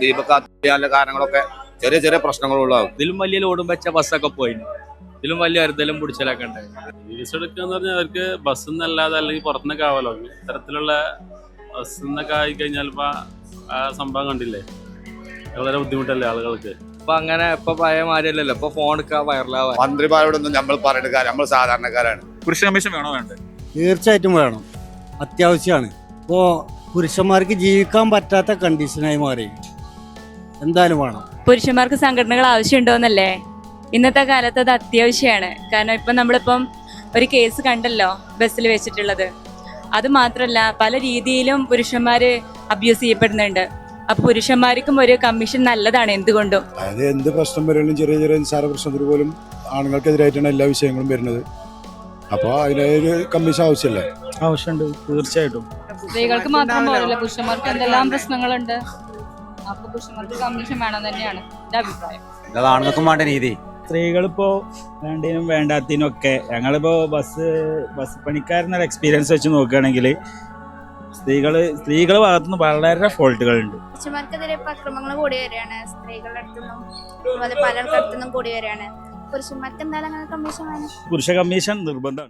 ദീപക് കത്തിയാനുള്ള കാരണങ്ങളൊക്കെ ചെറിയ ചെറിയ പ്രശ്നങ്ങളുള്ളതാകും. ഇതിലും വലിയ ലോഡും വെച്ച ബസ്സൊക്കെ പോയി, ഇതിലും വലിയ അരുതലും പിടിച്ചലൊക്കെ ഉണ്ടായി. ഫീസ് എടുക്കാന്ന് പറഞ്ഞാൽ അവർക്ക് ബസ്സിൽ നിന്നല്ലാതെ അല്ലെങ്കിൽ പുറത്തുനിന്നൊക്കെ ആവാലോ. ഇത്തരത്തിലുള്ള ബസ്സിൽ നിന്നൊക്കെ ആയിക്കഴിഞ്ഞാൽ ഇപ്പൊ ആ സംഭവം കണ്ടില്ലേ, വളരെ ബുദ്ധിമുട്ടല്ലേ ആളുകൾക്ക്. ഇപ്പൊ അങ്ങനെ ഇപ്പൊ പഴയ മാതിരിയല്ലല്ലോ, ഇപ്പൊ ഫോണൊക്കെ വൈറലാവാൻ. മന്ത്രിമാരോടൊന്നും നമ്മൾ പറഞ്ഞിട്ട് കാര്യം, നമ്മൾ സാധാരണക്കാരാണ്. പുരുഷ കമ്മീഷൻ വേണോ വേണ്ടേ? തീർച്ചയായിട്ടും വേണം, അത്യാവശ്യമാണ്. ഇപ്പോൾ പുരുഷന്മാർക്ക് ജീവിക്കാൻ പറ്റാത്ത കണ്ടീഷനായി മാറി, എന്തായാലും വേണം. പുരുഷന്മാർക്ക് സംഘടനകൾ ആവശ്യമുണ്ടോന്നല്ലേ? ഇന്നത്തെ കാലത്ത് അത് അത്യാവശ്യമാണ്. കാരണം ഇപ്പം നമ്മളിപ്പം ഒരു കേസ് കണ്ടല്ലോ ബസ്സിൽ വെച്ചിട്ടുള്ളത്. അത് മാത്രമല്ല, പല രീതിയിലും പുരുഷന്മാർ അബ്യൂസ് ചെയ്യപ്പെടുന്നുണ്ട്. അപ്പൊ പുരുഷന്മാർക്കും ഒരു കമ്മീഷൻ നല്ലതാണ് എന്തുകൊണ്ടും. അതായത് എന്ത് പ്രശ്നം വരെയും ചെറിയ ചെറിയ നിസ്സാര പ്രശ്നത്തിന് പോലും ആണുങ്ങൾക്കെതിരായിട്ടാണ് എല്ലാ വിഷയങ്ങളും വരുന്നത്. അപ്പോൾ അതിനൊരു കമ്മീഷൻ ആവശ്യമല്ലേ? ആവശ്യമുണ്ട്, തീർച്ചയായിട്ടും. സ്ത്രീകൾക്ക് മാത്രം പോരല്ല, പുരുഷന്മാർക്ക് എന്തെല്ലാം പ്രശ്നങ്ങളുണ്ട്. അപ്പൊ പുരുഷന്മാർക്ക് കമ്മീഷൻ വേണം തന്നെയാണ് എന്റെ അഭിപ്രായം. ആണുങ്ങൾക്കും വേണ്ട രീതി. സ്ത്രീകളിപ്പോ വേണ്ടതിനും വേണ്ടാത്തതിനും ഒക്കെ ഞങ്ങളിപ്പോ ബസ് പണിക്കാരനൊരു എക്സ്പീരിയൻസ് വെച്ച് നോക്കുകയാണെങ്കിൽ സ്ത്രീകളുടെ ഭാഗത്തുനിന്ന് വളരെ ഫോൾട്ടുകളുണ്ട്. പുരുഷന്മാർക്കെതിരെ ഇപ്പൊ അക്രമങ്ങൾ കൂടി വരികയാണ്, സ്ത്രീകളുടെ അടുത്തുനിന്നും അതുപോലെ പലരുടെ അടുത്തുനിന്നും കൂടി വരികയാണ്. പുരുഷന്മാർക്ക് എന്തായാലും അങ്ങനെ കമ്മീഷൻ വേണം. പുരുഷ കമ്മീഷൻ നിർബന്ധമാണ്.